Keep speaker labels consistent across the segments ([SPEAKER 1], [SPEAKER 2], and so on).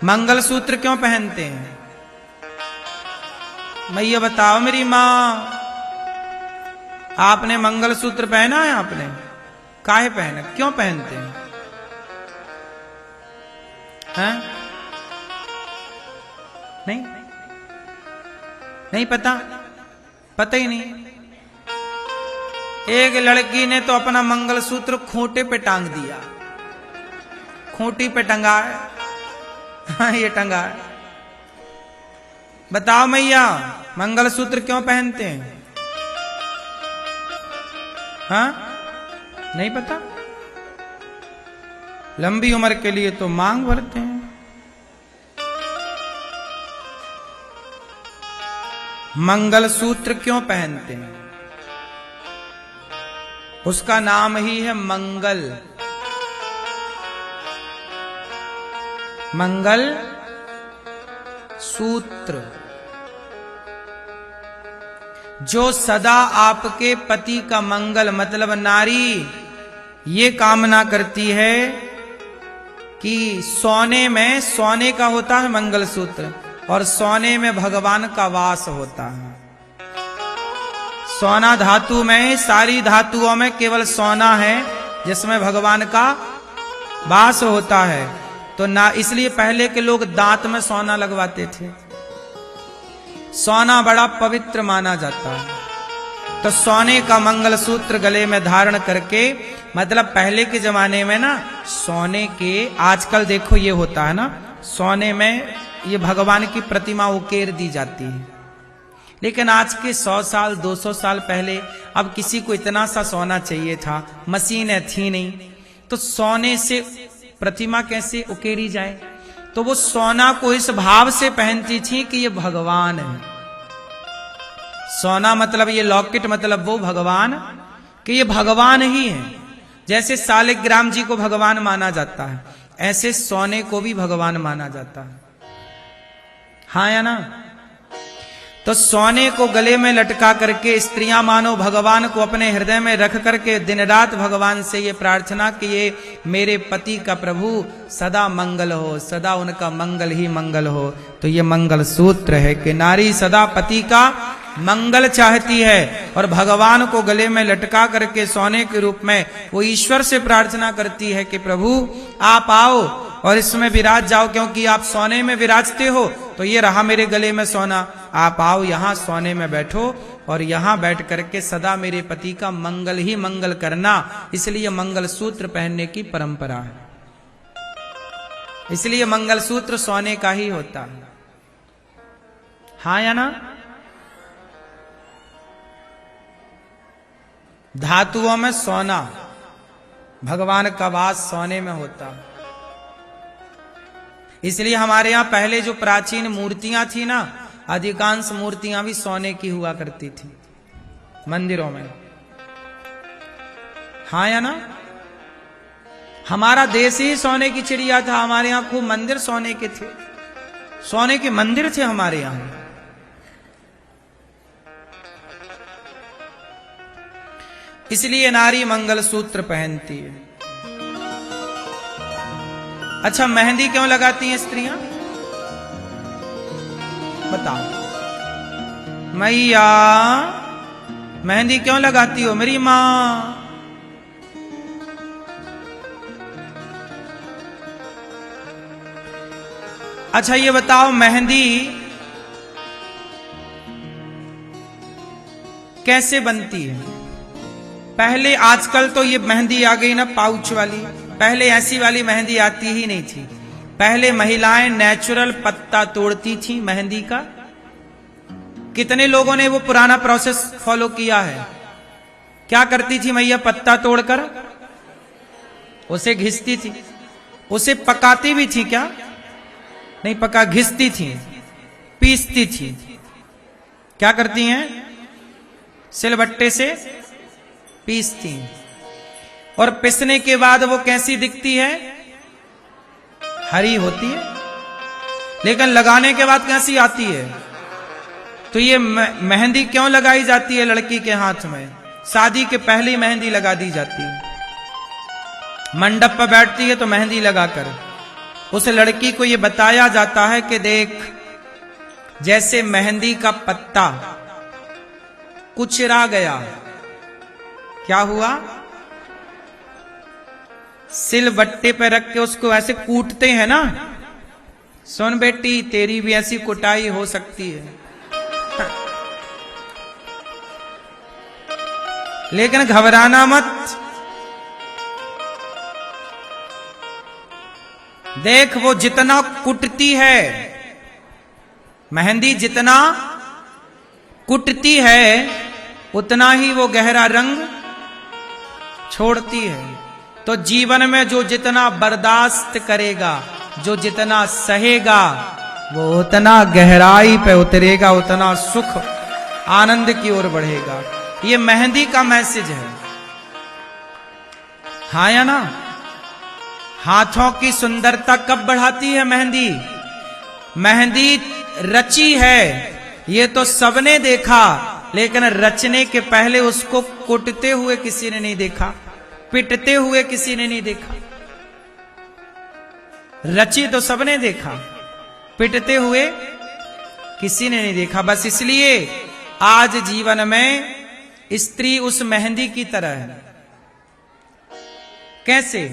[SPEAKER 1] मंगलसूत्र क्यों पहनते हैं? मैया बताओ मेरी माँ, आपने मंगलसूत्र पहना है? आपने काहे पहना, क्यों पहनते हैं? हैं? नहीं नहीं पता, पता ही नहीं। एक लड़की ने तो अपना मंगलसूत्र खूंटे पे टांग दिया, खूंटी पे टंगा है। हाँ, ये टंगा है। बताओ मैया, मंगलसूत्र क्यों पहनते हैं? हाँ, नहीं पता। लंबी उम्र के लिए तो मांग भरते हैं। मंगलसूत्र क्यों पहनते हैं? उसका नाम ही है मंगल। मंगल सूत्र, जो सदा आपके पति का मंगल, मतलब नारी ये कामना करती है कि सोने में, सोने का होता है मंगलसूत्र, और सोने में भगवान का वास होता है। सोना धातु में, सारी धातुओं में केवल सोना है जिसमें भगवान का वास होता है। तो ना, इसलिए पहले के लोग दांत में सोना लगवाते थे। सोना बड़ा पवित्र माना जाता है। तो सोने का मंगलसूत्र गले में धारण करके, मतलब पहले के जमाने में ना सोने के, आजकल देखो ये होता है ना, सोने में ये भगवान की प्रतिमा उकेर दी जाती है। लेकिन आज के 100 साल 200 साल पहले, अब किसी को इतना सा सोना चाहिए था, मशीनें थी नहीं, तो सोने से प्रतिमा कैसे उकेरी जाए? तो वो सोना को इस भाव से पहनती थी कि ये भगवान है। सोना मतलब ये लॉकेट, मतलब वो भगवान, कि ये भगवान ही है। जैसे सालिग्राम जी को भगवान माना जाता है, ऐसे सोने को भी भगवान माना जाता है। हाँ या ना? तो सोने को गले में लटका करके स्त्रियां मानो भगवान को अपने हृदय में रख करके दिन रात भगवान से ये प्रार्थना कि ये मेरे पति का प्रभु सदा मंगल हो, सदा उनका मंगल ही मंगल हो। तो ये मंगल सूत्र है कि नारी सदा पति का मंगल चाहती है, और भगवान को गले में लटका करके सोने के रूप में वो ईश्वर से प्रार्थना करती है कि प्रभु आप आओ और इसमें विराज जाओ, क्योंकि आप सोने में विराजते हो। तो ये रहा मेरे गले में सोना, आप आओ यहाँ सोने में बैठो और यहाँ बैठ करके सदा मेरे पति का मंगल ही मंगल करना। इसलिए मंगल सूत्र पहनने की परंपरा है। इसलिए मंगल सूत्र सोने का ही होता है। हाँ या ना? धातुओं में सोना, भगवान का वास सोने में होता है। इसलिए हमारे यहाँ पहले जो प्राचीन मूर्तियां थी ना, अधिकांश मूर्तियां भी सोने की हुआ करती थी मंदिरों में। हाँ या ना? हमारा देश ही सोने की चिड़िया था। हमारे यहाँ खूब मंदिर सोने के थे, सोने के मंदिर थे हमारे यहाँ। इसलिए नारी मंगलसूत्र पहनती है। अच्छा, मेहंदी क्यों लगाती हैं स्त्रियां? बताओ मैया, मेहंदी क्यों लगाती हो मेरी मां? अच्छा ये बताओ, मेहंदी कैसे बनती है? पहले, आजकल तो ये मेहंदी आ गई ना पाउच वाली, पहले ऐसी वाली मेहंदी आती ही नहीं थी। पहले महिलाएं नेचुरल पत्ता तोड़ती थी मेहंदी का। कितने लोगों ने वो पुराना प्रोसेस फॉलो किया है? क्या करती थी मैया? पत्ता तोड़कर उसे घिसती थी, उसे पकाती भी थी क्या? नहीं पका, घिसती थी, पीसती थी। क्या करती हैं? सिलबट्टे से पीसती, और पिसने के बाद वो कैसी दिखती है? हरी होती है, लेकिन लगाने के बाद कैसी आती है? तो ये मेहंदी क्यों लगाई जाती है लड़की के हाथ में? शादी के पहले मेहंदी लगा दी जाती है। मंडप पर बैठती है तो मेहंदी लगाकर, उस लड़की को ये बताया जाता है कि देख, जैसे मेहंदी का पत्ता कुचरा गया, क्या हुआ, सिलबट्टे पे रख के उसको ऐसे कूटते हैं ना, सुन बेटी तेरी भी ऐसी कुटाई हो सकती है। लेकिन घबराना मत, देख वो जितना कुटती है, मेहंदी जितना कुटती है उतना ही वो गहरा रंग छोड़ती है। तो जीवन में जो जितना बर्दाश्त करेगा, जो जितना सहेगा, वो उतना गहराई पे उतरेगा, उतना सुख आनंद की ओर बढ़ेगा। ये मेहंदी का मैसेज है, हाँ या ना। हाथों की सुंदरता कब बढ़ाती है मेहंदी? मेहंदी रची है, ये तो सबने देखा, लेकिन रचने के पहले उसको कुटते हुए किसी ने नहीं देखा, पिटते हुए किसी ने नहीं देखा। रची तो सबने देखा, पिटते हुए किसी ने नहीं देखा। बस इसलिए आज जीवन में स्त्री उस मेहंदी की तरह है। कैसे?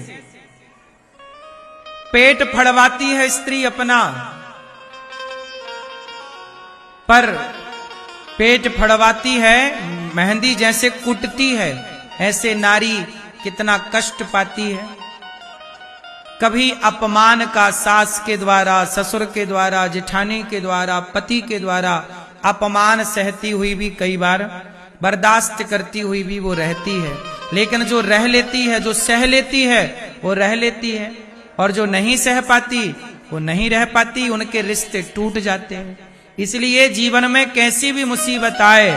[SPEAKER 1] पेट फड़वाती है स्त्री अपना, पर पेट फड़वाती है, मेहंदी जैसे कुटती है, ऐसे नारी कितना कष्ट पाती है। कभी अपमान का सास के द्वारा, ससुर के द्वारा, जेठानी के द्वारा, पति के द्वारा अपमान सहती हुई भी, कई बार बर्दाश्त करती हुई भी वो रहती है। लेकिन जो रह लेती है, जो सह लेती है, वो रह लेती है, और जो नहीं सह पाती वो नहीं रह पाती, उनके रिश्ते टूट जाते हैं। इसलिए जीवन में कैसी भी मुसीबत आए,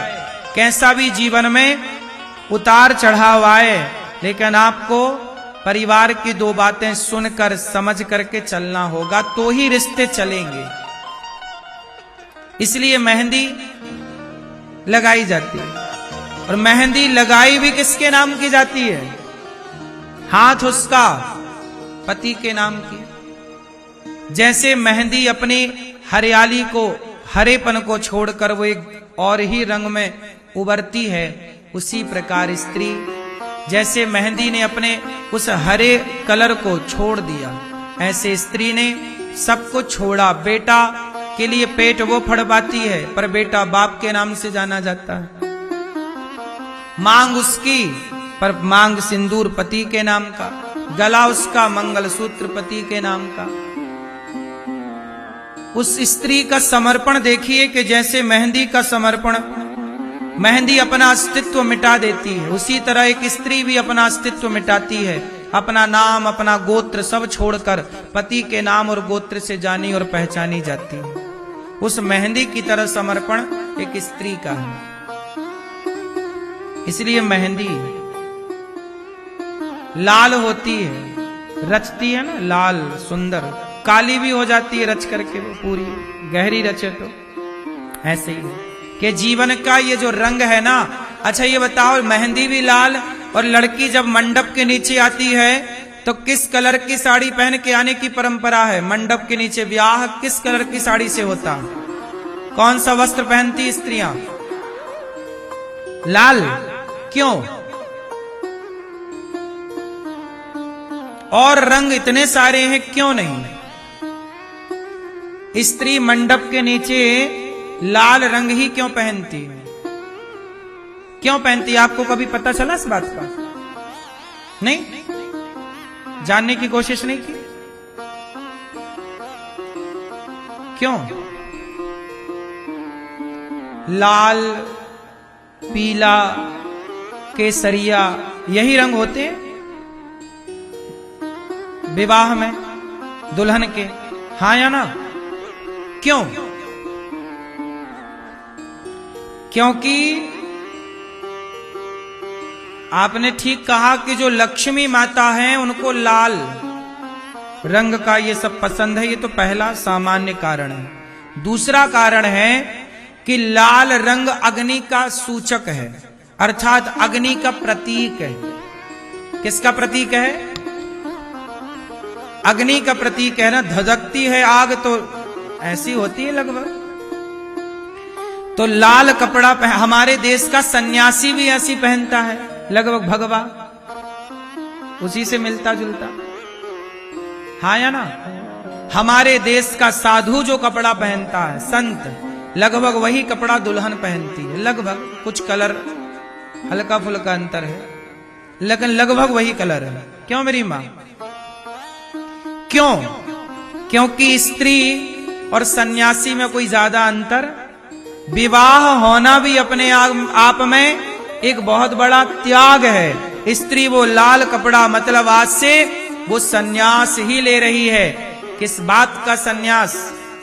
[SPEAKER 1] कैसा भी जीवन में उतार चढ़ाव आए, लेकिन आपको परिवार की दो बातें सुनकर समझ करके चलना होगा, तो ही रिश्ते चलेंगे। इसलिए मेहंदी लगाई जाती है, और मेहंदी लगाई भी किसके नाम की जाती है? हाथ उसका पति के नाम की। जैसे मेहंदी अपनी हरियाली को, हरेपन को छोड़कर वो एक और ही रंग में उभरती है, उसी प्रकार स्त्री जैसे मेहंदी ने अपने उस हरे कलर को छोड़ दिया, ऐसे स्त्री ने सब कुछ छोड़ा। बेटा के लिए पेट वो फड़वाती है, पर बेटा बाप के नाम से जाना जाता है। मांग उसकी, पर मांग सिंदूर पति के नाम का, गला उसका मंगलसूत्र पति के नाम का। उस स्त्री का समर्पण देखिए कि जैसे मेहंदी का समर्पण, मेहंदी अपना अस्तित्व मिटा देती है, उसी तरह एक स्त्री भी अपना अस्तित्व मिटाती है, अपना नाम, अपना गोत्र सब छोड़कर पति के नाम और गोत्र से जानी और पहचानी जाती है। उस मेहंदी की तरह समर्पण एक स्त्री का है। इसलिए मेहंदी लाल होती है, रचती है ना, लाल सुंदर, काली भी हो जाती है रच करके, वो पूरी गहरी रचे तो। ऐसे ही कि जीवन का ये जो रंग है ना। अच्छा ये बताओ, मेहंदी भी लाल, और लड़की जब मंडप के नीचे आती है तो किस कलर की साड़ी पहन के आने की परंपरा है? मंडप के नीचे ब्याह किस कलर की साड़ी से होता? कौन सा वस्त्र पहनती स्त्रियां? लाल। क्यों? और रंग इतने सारे हैं, क्यों नहीं? स्त्री मंडप के नीचे लाल रंग ही क्यों पहनती है? क्यों पहनती है? आपको कभी पता चला इस बात का? नहीं? जानने की कोशिश नहीं की? क्यों? लाल, पीला, केसरिया, यही रंग होते हैं विवाह में दुल्हन के, हाँ या ना? क्यों? क्योंकि आपने ठीक कहा कि जो लक्ष्मी माता हैं उनको लाल रंग का ये सब पसंद है, ये तो पहला सामान्य कारण है। दूसरा कारण है कि लाल रंग अग्नि का सूचक है, अर्थात अग्नि का प्रतीक है। किसका प्रतीक है? अग्नि का प्रतीक है ना, धधकती है आग तो ऐसी होती है लगभग। तो लाल कपड़ा हमारे देश का सन्यासी भी ऐसी पहनता है लगभग, भगवा उसी से मिलता जुलता, हाँ या ना। हमारे देश का साधु जो कपड़ा पहनता है, संत, लगभग वही कपड़ा दुल्हन पहनती है। लगभग कुछ कलर हल्का फुल्का अंतर है, लेकिन लगभग वही कलर है। क्यों मेरी मां? क्यों? क्योंकि स्त्री और सन्यासी में कोई ज्यादा अंतर, विवाह होना भी अपने आप में एक बहुत बड़ा त्याग है। स्त्री वो लाल कपड़ा, मतलब आज से वो सन्यास ही ले रही है। किस बात का सन्यास?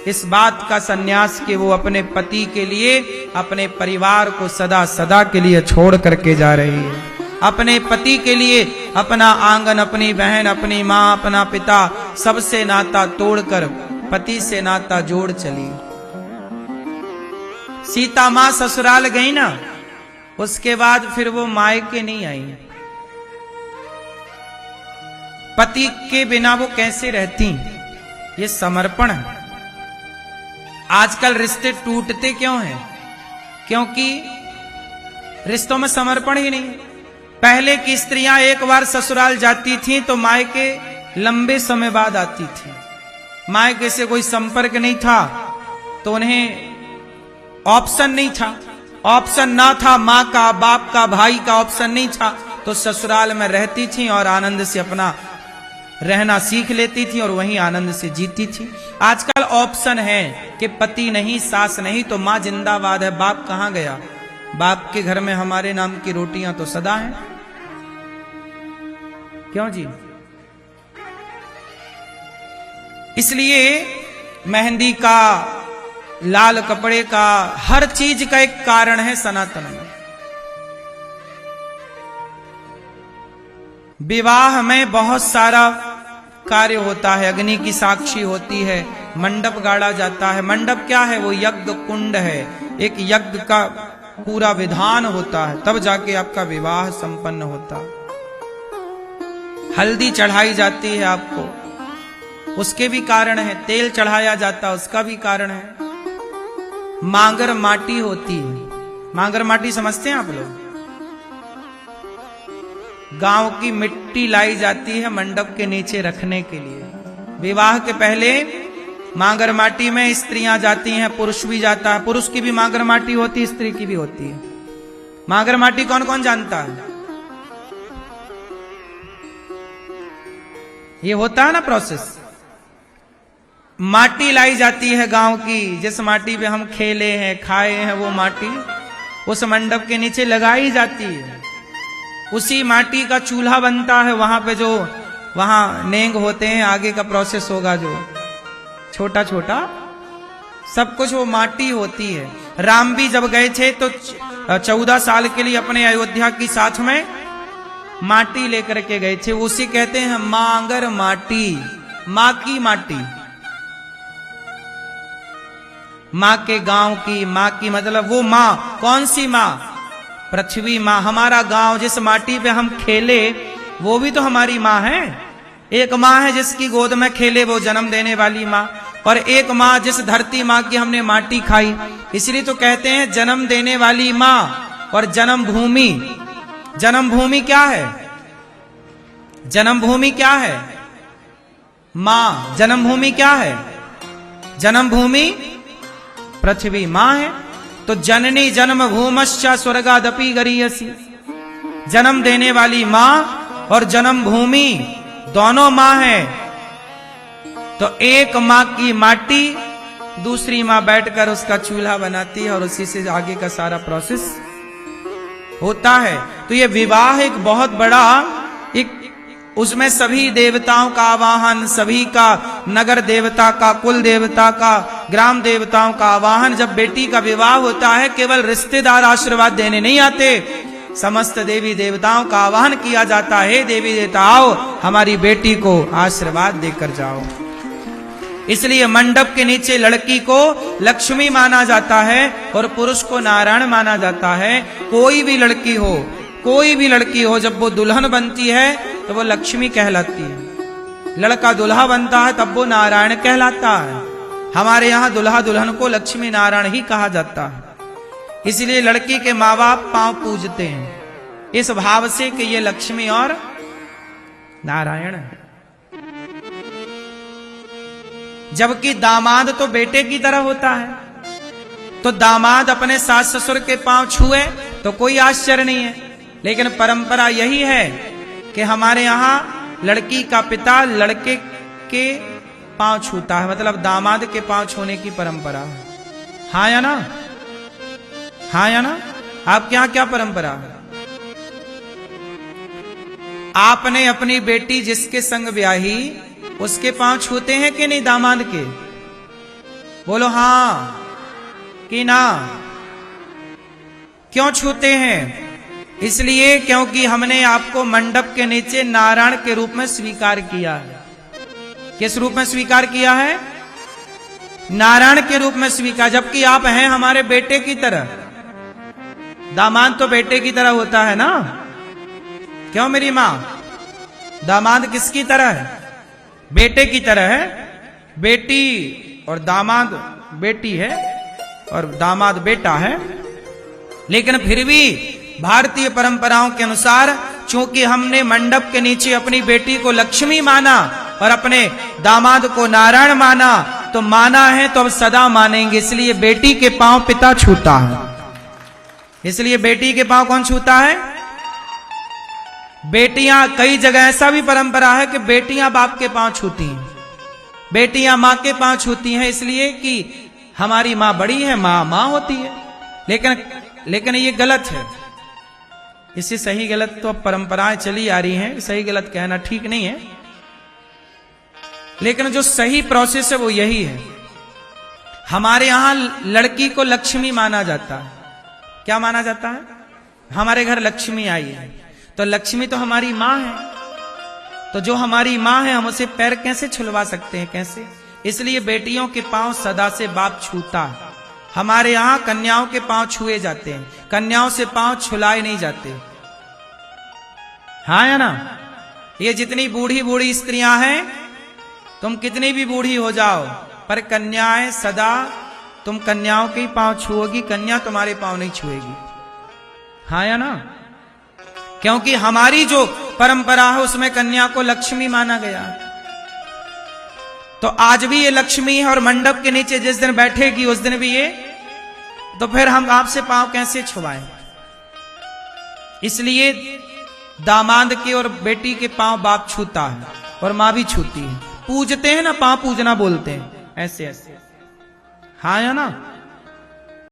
[SPEAKER 1] इस बात का सन्यास कि वो अपने पति के लिए अपने परिवार को सदा सदा के लिए छोड़ करके जा रही है। अपने पति के लिए अपना आंगन, अपनी बहन, अपनी माँ, अपना पिता, सबसे नाता तोड़कर पति से नाता जोड़ चली। सीता माँ ससुराल गई ना, उसके बाद फिर वो मायके नहीं आई। पति के बिना वो कैसे रहती? ये समर्पण है। आजकल रिश्ते टूटते क्यों हैं? क्योंकि रिश्तों में समर्पण ही नहीं। पहले की स्त्रियां एक बार ससुराल जाती थीं तो मायके लंबे समय बाद आती थी। मायके से कोई संपर्क नहीं था तो उन्हें ऑप्शन नहीं था, ऑप्शन ना था, माँ का, बाप का, भाई का ऑप्शन नहीं था, तो ससुराल में रहती थी और आनंद से अपना रहना सीख लेती थी और वहीं आनंद से जीती थी। आजकल ऑप्शन है कि पति नहीं, सास नहीं, तो माँ जिंदाबाद है, बाप कहां गया? बाप के घर में हमारे नाम की रोटियां तो सदा हैं। क्यों जी? इसलिए मेहंदी का, लाल कपड़े का, हर चीज का एक कारण है सनातन में। विवाह में बहुत सारा कार्य होता है, अग्नि की साक्षी होती है, मंडप गाड़ा जाता है। मंडप क्या है? वो यज्ञ कुंड है, एक यज्ञ का पूरा विधान होता है, तब जाके आपका विवाह संपन्न होता। हल्दी चढ़ाई जाती है आपको, उसके भी कारण है। तेल चढ़ाया जाता, उसका भी कारण है। मांगर माटी होती है। मांगर माटी समझते हैं आप लोग? गांव की मिट्टी लाई जाती है मंडप के नीचे रखने के लिए। विवाह के पहले मांगर माटी में स्त्रियां जाती हैं, पुरुष भी जाता है। पुरुष की भी मांगर माटी होती है, स्त्री की भी होती है। मांगर माटी कौन कौन जानता है? ये होता है ना प्रोसेस। माटी लाई जाती है गांव की, जिस माटी पे हम खेले हैं, खाए हैं, वो माटी उस मंडप के नीचे लगाई जाती है। उसी माटी का चूल्हा बनता है। वहां पे जो वहां नेंग होते हैं, आगे का प्रोसेस होगा जो छोटा छोटा, सब कुछ वो माटी होती है। राम भी जब गए थे तो 14 साल के लिए अपने अयोध्या की साथ में माटी लेकर के गए थे। उसी कहते हैं मांगर माटी, माँ की माटी, माँ के गांव की, माँ की मतलब वो माँ, कौन सी माँ? पृथ्वी माँ। हमारा गांव, जिस माटी पे हम खेले, वो भी तो हमारी माँ है। एक माँ है जिसकी गोद में खेले, वो जन्म देने वाली माँ, और एक माँ जिस धरती माँ की हमने माटी खाई। इसलिए तो कहते हैं जन्म देने वाली माँ और जन्मभूमि। जन्मभूमि क्या है? जन्मभूमि क्या है? माँ। जन्मभूमि क्या है? जन्मभूमि पृथ्वी माँ है। तो जननी जन्म भूमश्च स्वर्गादपि गरीयसी। जन्म देने वाली माँ और जन्मभूमि दोनों माँ है। तो एक माँ की माटी, दूसरी माँ बैठकर उसका चूल्हा बनाती है और उसी से आगे का सारा प्रोसेस होता है। तो ये विवाह एक बहुत बड़ा, एक उसमें सभी देवताओं का आवाहन, सभी का, नगर देवता का, कुल देवता का, ग्राम देवताओं का आवाहन। जब बेटी का विवाह होता है, केवल रिश्तेदार आशीर्वाद देने नहीं आते, समस्त देवी देवताओं का आवाहन किया जाता है। देवी देवता आओ, हमारी बेटी को आशीर्वाद देकर जाओ। इसलिए मंडप के नीचे लड़की को लक्ष्मी माना जाता है और पुरुष को नारायण माना जाता है। कोई भी लड़की हो, कोई भी लड़की हो, जब वो दुल्हन बनती है तो वो लक्ष्मी कहलाती है। लड़का दुल्हा बनता है तब वो नारायण कहलाता है। हमारे यहाँ दुल्हा दुल्हन को लक्ष्मी नारायण ही कहा जाता है। इसलिए लड़की के माँ बाप पांव पूजते हैं इस भाव से कि ये लक्ष्मी और नारायण है। जबकि दामाद तो बेटे की तरह होता है, तो दामाद अपने सास ससुर के पांव छुए तो कोई आश्चर्य नहीं है। लेकिन परंपरा यही है कि हमारे यहाँ लड़की का पिता लड़के के पांव छूता है, मतलब दामाद के पांव छूने की परंपरा है। हाँ या ना? हाँ या ना? आपके यहाँ क्या परंपरा है? आपने अपनी बेटी जिसके संग ब्याही उसके पांव छूते हैं कि नहीं दामाद के? बोलो हाँ कि ना? क्यों छूते हैं? इसलिए क्योंकि हमने आपको मंडप के नीचे नारायण के रूप में स्वीकार किया है। किस रूप में स्वीकार किया है? नारायण के रूप में स्वीकार। जबकि आप हैं हमारे बेटे की तरह। दामाद तो बेटे की तरह होता है ना? क्यों मेरी मां? दामाद किसकी तरह है? बेटे की तरह है। बेटी और दामाद बेटी है और दामाद बेटा है। लेकिन फिर भी भारतीय परंपराओं के अनुसार चूंकि हमने मंडप के नीचे अपनी बेटी को लक्ष्मी माना और अपने दामाद को नारायण माना, तो माना है तो अब सदा मानेंगे। इसलिए बेटी के पांव पिता छूता है। इसलिए बेटी के पांव कौन छूता है? बेटियां, कई जगह ऐसा भी परंपरा है कि बेटियां बाप के पांव छूती हैं, बेटियां मां के पांव छूती हैं, इसलिए कि हमारी मां बड़ी है, मां होती है। लेकिन ये गलत है। इससे सही गलत तो अब परंपराएं चली आ रही हैं, सही गलत कहना ठीक नहीं है। लेकिन जो सही प्रोसेस है वो यही है। हमारे यहां लड़की को लक्ष्मी माना जाता है। क्या माना जाता है? हमारे घर लक्ष्मी आई है तो लक्ष्मी तो हमारी मां है, तो जो हमारी मां है हम उसे पैर कैसे छुलवा सकते हैं? कैसे? इसलिए बेटियों के पांव सदा से बाप छूता है। हमारे यहां कन्याओं के पांव छुए जाते हैं, कन्याओं से पांव छुलाए नहीं जाते। हाँ या ना? ये जितनी बूढ़ी बूढ़ी स्त्रियां हैं, तुम कितनी भी बूढ़ी हो जाओ, पर कन्याएं सदा तुम कन्याओं के ही पांव छुओगी, कन्या तुम्हारे पांव नहीं छुएगी। हाँ या ना? क्योंकि हमारी जो परंपरा है उसमें कन्या को लक्ष्मी माना गया। तो आज भी ये लक्ष्मी है और मंडप के नीचे जिस दिन बैठेगी उस दिन भी ये, तो फिर हम आपसे पांव कैसे छुआएं? इसलिए दामाद के और बेटी के पांव बाप छूता है और मां भी छूती है। पूजते हैं ना, पांव पूजना बोलते हैं, ऐसे ऐसे। हाँ या ना?